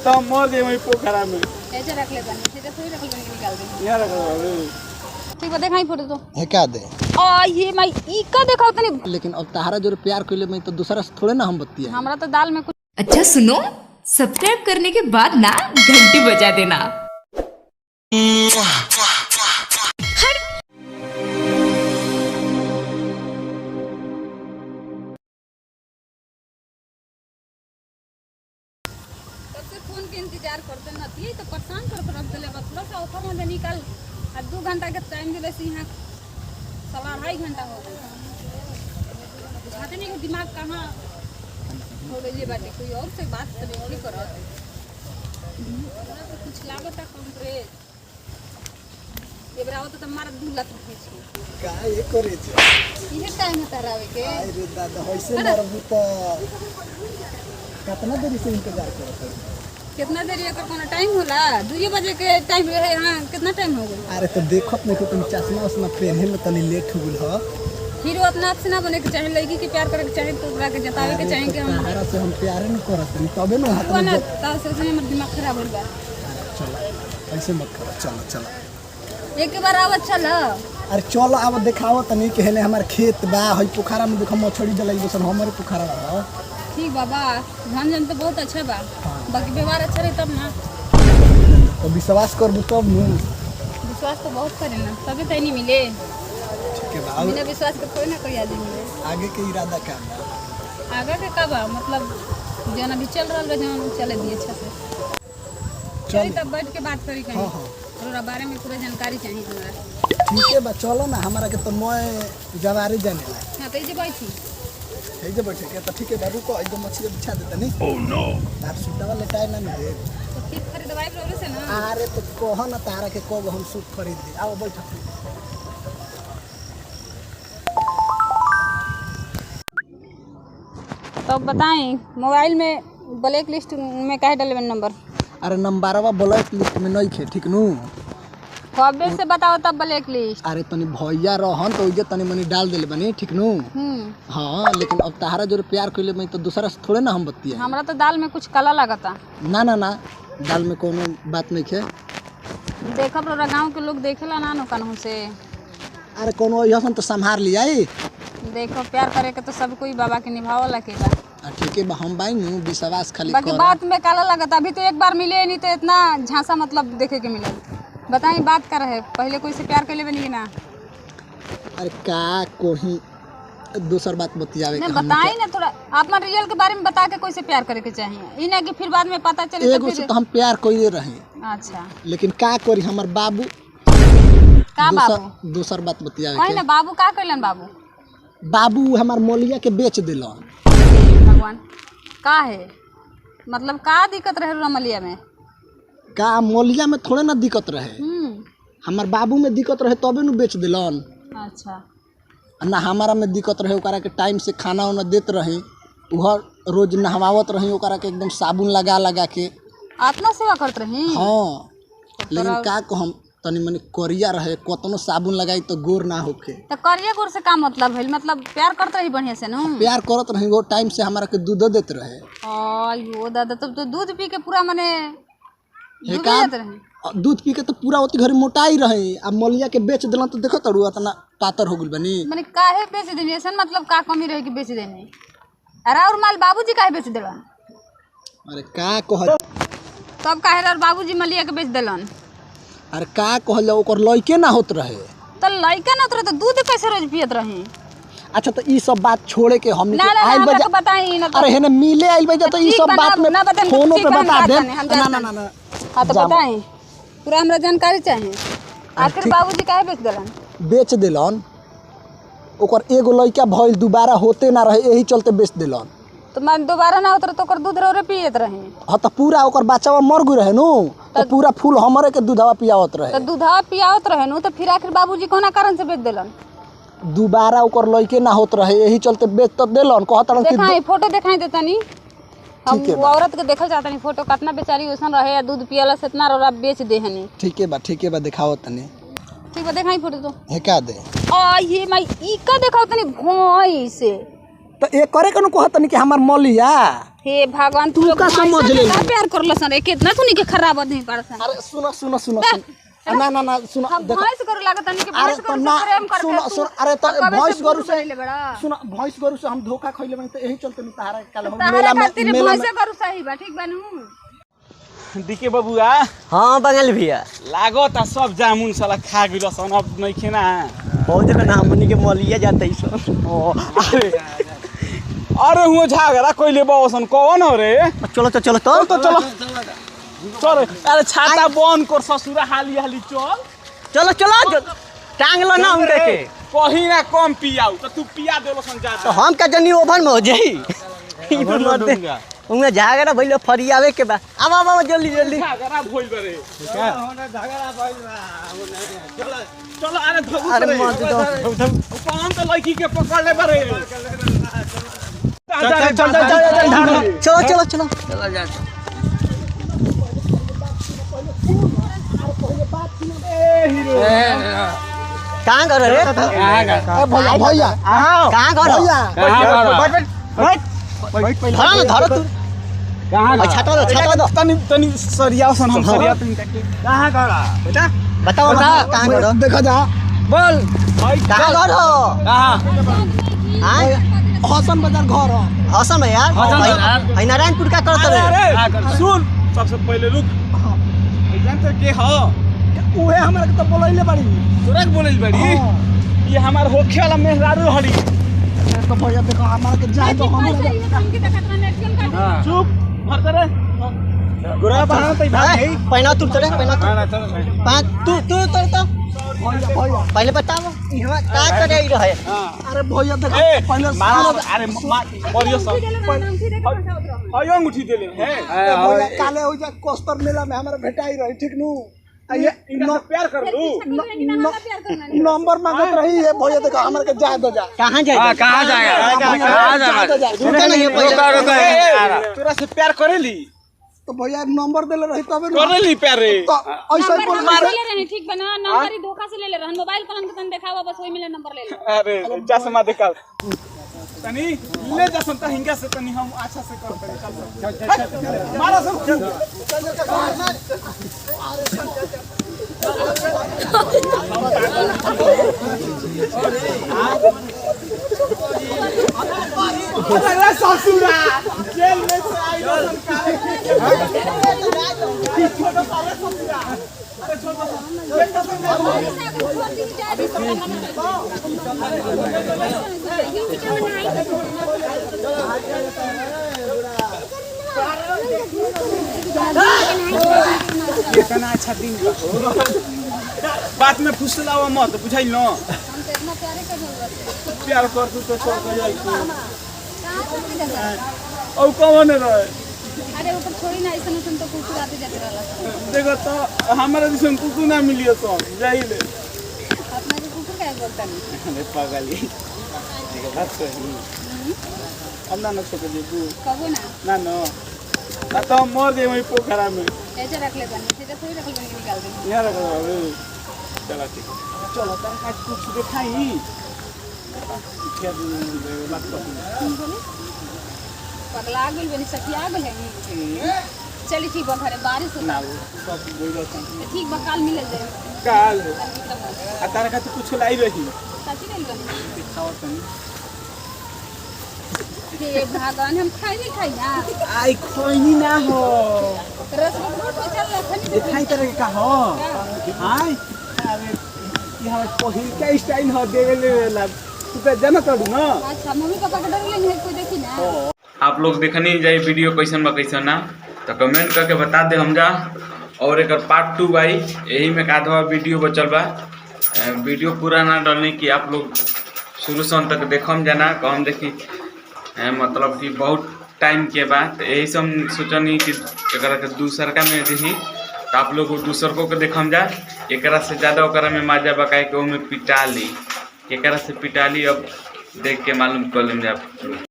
तो हम मर गए वहीं पोखरा में। ऐसे रख ले बनी, सीधे थोड़ी रख ले बनी के निकाल दे। यहाँ रख लो। ठीक है दिखाई फोटो तो। है क्या दे? आ ये मैं ई का देखा तनी। लेकिन अब तारा जो प्यार कइले मैं तो दूसरा से थोड़े ना हम बतिया। हमरा तो दाल में कुछ। अच्छा सुनो, सब्सक्राइब करने के बाद ना घंटी बजा देना। फोन के इंतजार करते न थी तो परेशान कर रख देले बस थोड़ा सा ऑफर में निकाल आ 2 घंटा के टाइम दिले से यहाँ 2.5 घंटा हो गया बुझाते नहीं कि दिमाग कहाँ हो गई बाटे कोई और से बात करे और करो तो कुछ लागत है कम रे ये बराबर तो मार दूला रखे छी का ये करे छ इहे टाइम तरावे के अरे दादा होइसे मरबू त कितना देरी से इंतजार करत है? कितना देरी अगर कोनो टाइम होला 2 बजे के टाइम रहे हां कितना टाइम हो गया अरे तो देखत नहीं कि तुम चश्मा उसमें पहने में तनी लेट हो गेल ह। फिर वो अपना आप से ना बने के चाहे लड़की के प्यार करे के चाहे तो ओकरा के जतावे के चाहे कि हम तारा से हम प्यार नहीं करत हई तबे ना हाथ में। ना ताऊ से हमर दिमाग खराब हो गया चलो ऐसे मत करो, चलो चलो एक बार आवत चल अरे चलो अब दिखाओ तनी के हेले हमार खेत बा हई पोखरा में देखो मछली जलाई बसन हमारे पोखरा बा। ठीक बाबा धन जन तो बहुत अच्छा बा बाकी व्यवहार अच्छा रहे तब ना तो विश्वास करबू तब नु। विश्वास तो बहुत करे ना तभी तो नहीं मिले ठीक है बा। बिना विश्वास के कोई ना कोई आदमी मिले आगे के इरादा का बा? आगे के का बा मतलब जन अभी चल रहल बा जन चले दिए अच्छा से चली तब बैठ के बात करी कहीं और बारे में पूरा जानकारी चाहिए हमरा। ठीक है बा चलो ना हमारा के तो मैं जवारी जाने ला। हां तो जे बैठी है जे बैठे के तो ठीक है बाबू को एकदम मछली बिछा देता नहीं। ओह नो तार सूटा वाले टाइम ना दे तो ठीक खरीदवाई प्रॉब्लम से ना। अरे तो कहो ना तारा के कब हम सूट खरीद दे। आओ बैठो तो बताएं मोबाइल में ब्लैक लिस्ट में काहे डाले नंबर? अरे नंबरवा ब्लैक लिस्ट में नहीं खे ठीक नु। कबे से बताओ तब ब्लैक लिस्ट। अरे तनी भैया रहन तो इजे तनी मनी डाल देले बनी ठीक नु। हाँ लेकिन अब तारा जो प्यार कइले मैं तो दूसरा से थोड़े ना हम बतिया। हमरा तो दाल में कुछ काला लगता। ना ना ना दाल में कोनो बात नहीं खे। देखो पूरा गांव के लोग देखेला ना नो कानू से। अरे कोनो यहसन तो संभार लिया। देखो प्यार करे के तो सब कोई बाबा के निभावला के बा। ठीक है बा हम बाई नु विश्वास खाली बाकी बात में काला लगता अभी तो एक बार मिले नहीं तो इतना झांसा मतलब देखे के मिले। बताई बात कर रहे पहले कोई से प्यार कर बनी ना। अरे का कोही दूसर बात बतियावे के बताई ना थोड़ा आप मन रियल के बारे में बता के कोई से प्यार करे के चाहिए ई ना कि फिर बाद में पता चले एगो से तो हम प्यार कइले रहे। अच्छा लेकिन का करी हमर बाबू का बाबू दूसर बात बतियावे कहीं के। ना बाबू का कइलन बाबू? बाबू हमार मोलिया के बेच दिलन। भगवान का है मतलब का दिक्कत रहे रमलिया में? का मोलिया में थोड़े ना दिक्कत रहे हमार बाबू में दिक्कत रहे तबे नु बेच दिलन। अच्छा ना हमारा में दिक्कत रहे ओकरा के टाइम से खाना उना देत रही उहर रोज नहवावत रही ओकरा के एकदम साबुन लगा लगा के आत्मा सेवा करत रही। हाँ लेकिन का कहम तनी मनी करिया रहे कतनो साबुन लगाई तो गोर ना होके। तो करिया गोर से का मतलब है मतलब प्यार करत रही बढ़िया से नु। प्यार करत रही वो टाइम से हमारा के दूध देत रहे। आयो दादा तब तो दूध पी के पूरा मने दूध पी के तो पूरा ओती घरी मोटाई रहे अब मोलिया के बेच दिलन तो देखो तड़ू इतना पातर हो गइल बनी। माने काहे बेच देनी ऐसा मतलब का कमी रहे कि बेच देनी? अरे और माल बाबूजी काहे बेच देलन? अरे का कह तब काहे और बाबूजी मलिया के बेच देलन? अरे का कहल ओकर लइके ना होत रहे। तो लइका ना उतरे तो दूध कैसे रोज पियत रही? अच्छा तो ई सब बात छोड़े के हम ना ना हमरा के बताई ना। अरे हेने मिले आइल बजा तो ई सब बात में फोनो पे बता दे। ना ना ना हां तो बताई पूरा हमरा जानकारी चाहिए। आखिर बाबूजी काहे बेच देलन? बेच दिलन ओकर एगो लइका भइल दोबारा होते ना रहे यही चलते बेच दिलन। तो मैं दोबारा ना उतर तो ओकर दूध रे पियत रही। हां तो पूरा ओकर बच्चावा मर गई रहे नु तो पूरा फूल हमरे के दूधवा पियावत रहे। तो दूधवा पियावत रहे नु तो फिर आखिर बाबूजी कोना कारण से बेच देलन? दोबारा ओकर लइके ना होत रहे यही चलते बेच तो देलन कहतन कि देखाई फोटो देखाई देतनी हम वो औरत के देखल चाहतनी फोटो कितना बेचारी ओसन रहे दूध पियला से इतना रोरा बेच देहनी। ठीक है बा दिखाओ तनी। ठीक बा देखाई फोटो तो है का दे? आ ये मैं ई का देखाओ तनी भोई से तो एक करे कनु कहत नहीं कि हमार मलिया। हे भगवान तू का समझ ले प्यार करलो सन कितना तू के खराब आदमी पड़सन। अरे सुनो सुनो सुनो ना ना ना सुनो देखो भैंस कर लागत नहीं कि अरे भैंस तो कर ना प्रेम करके सुनो सुनो अरे तो भैंस गरु से ले बड़ा सुनो भैंस गरु से हम धोखा खइले बनी तो यही चलते नहीं तारा कल हम तारा खातिर भैंस करू सही बा ठीक बानू। दिके बबुआ हाँ बंगाली भैया लागत आ सब जामुन साला खा गइल सन अब नहीं खेना। बहुत जगह नाम हमनी के मलिया जाते ही सब। ओ अरे अरे हुआ झगड़ा कइले बसन कौन हो रे? चलो तो चलो तो तो चलो चल अरे छाता बंद कर ससुरा हाली हाली चल। चलो चलो टांग लो ना उनके के कहीं ना कम पियाऊ तो तू पिया देलो सन तो ज्यादा। हम का जनी ओभर में हो जाई उनमें झगड़ा भइलो फरियावे के बा आवा आवा जल्दी जल्दी झगड़ा भइल बरे ठीक है झगड़ा भइल बा चलो चलो अरे धगु अरे मत दो कौन तो लड़की के पकड़ ले बरे। चलो चलो चलो कहाँ घर रे भैया भैया कहाँ घर धरो धरो तू छाता दो तनी तनी सरिया सन हम सरिया तनी के कहां गड़ा बेटा बताओ कहाँ घर देखा जा बोल कहाँ घर हो कहां हसन बाजार घर हो हसन भैया भाई नारायणपुर का करत रे अरे सुन सबसे पहले रुक जानते के हो उहे हमरा के तो बोलैले बाड़ी तोरा के बोलल बड़ी ये हमार होखे वाला मेहरारू हड़ी। तो भैया देखो हमरा के जाए तो हम चुप भर करे गुरा बहाना तई भाई पहना तू चले पहना चल पाँच तू तू तो भैया भैया पहले बताओ यहाँ का करे रहे अरे भैया देखो ए पहले मारो अरे मरियो सब अयो अंगूठी देले हैं भैया काले हो जा कोस्तर मेला में हमरा भेटाई रही ठीक नु ये इनका प्यार कर लू नंबर मांगत रही है भैया देखो हमरा के जाए दो जा कहाँ जाए कहां जाएगा रुका नहीं है तोरा से प्यार करेली तो भैया नंबर देले रही तबे करेली प्यार रे तो ऐसा बोल नंबर ले रहे ठीक बना नंबर ही धोखा से ले ले रहन मोबाइल पर हमके तन देखावा बस वही मिले नंबर ले ले। अरे चश्मा देखा तनी ले जा संता हिंगा से तनी हम अच्छा से कर चल मारो सब अरे ससुरा जेल में से आई छोटा साले ससुरा अरे छोटा कितना अच्छा दिन बात में फुसलावा मत बुझाइल न प्यार कर तू तो छोड़ के जाई औ कौन रहे अरे ऊपर छोड़ी ना ऐसा न तो कुछ रात जाते रहला देखो तो हमारे दिसन कुकु ना मिलियो तो जाइले अपना के कुकुर का बोलता नहीं अरे पागली देखो बात सही हम ना छोड़ दे तू कबो ना ना ना तो हम मर गए वही पोखरा में ऐसे रख ले बनी सीधा थोड़ी रख ले बनी निकाल दे यहाँ रखो अरे चलो ठीक चलो तर आज कुछ दिखाई क्या बात कर पगला गेल बनी सखिया गेल है चली ठीक बा घरे बारिश होता ना सब बोल ठीक बा काल मिल जाए काल आ तारा का कुछ लाई रही सची नहीं बनी दिखाओ तनी हे भगवान हम खाई नहीं खाई ना आई खोई ना हो रसगुल्ला तो चल रखनी दिखाई तरह का हो हाय अरे यहाँ पहिल का स्टाइल हो देवे लेला तू तो जानत हड़ू ना अच्छा मम्मी पापा के डर ले कोई देखी ना आप लोग देखनी जाए वीडियो कैसन बा कैसन ना तो कमेंट करके बता दे हम जा और एक पार्ट 2 भाई यही में का आधा वीडियो बचल बा वीडियो पूरा ना डालने की आप लोग शुरू से अंत तक देखम जाना कम देखी मतलब कि बहुत टाइम के बाद यही से हम सोचनी कि एक दूसरका में देखी तो आप लोग दूसरकों के देखम जा एक से ज़्यादा ओकरा में मजा बकाए के में पिटा ली एक से पिटा ली अब देख के मालूम कर लें आप।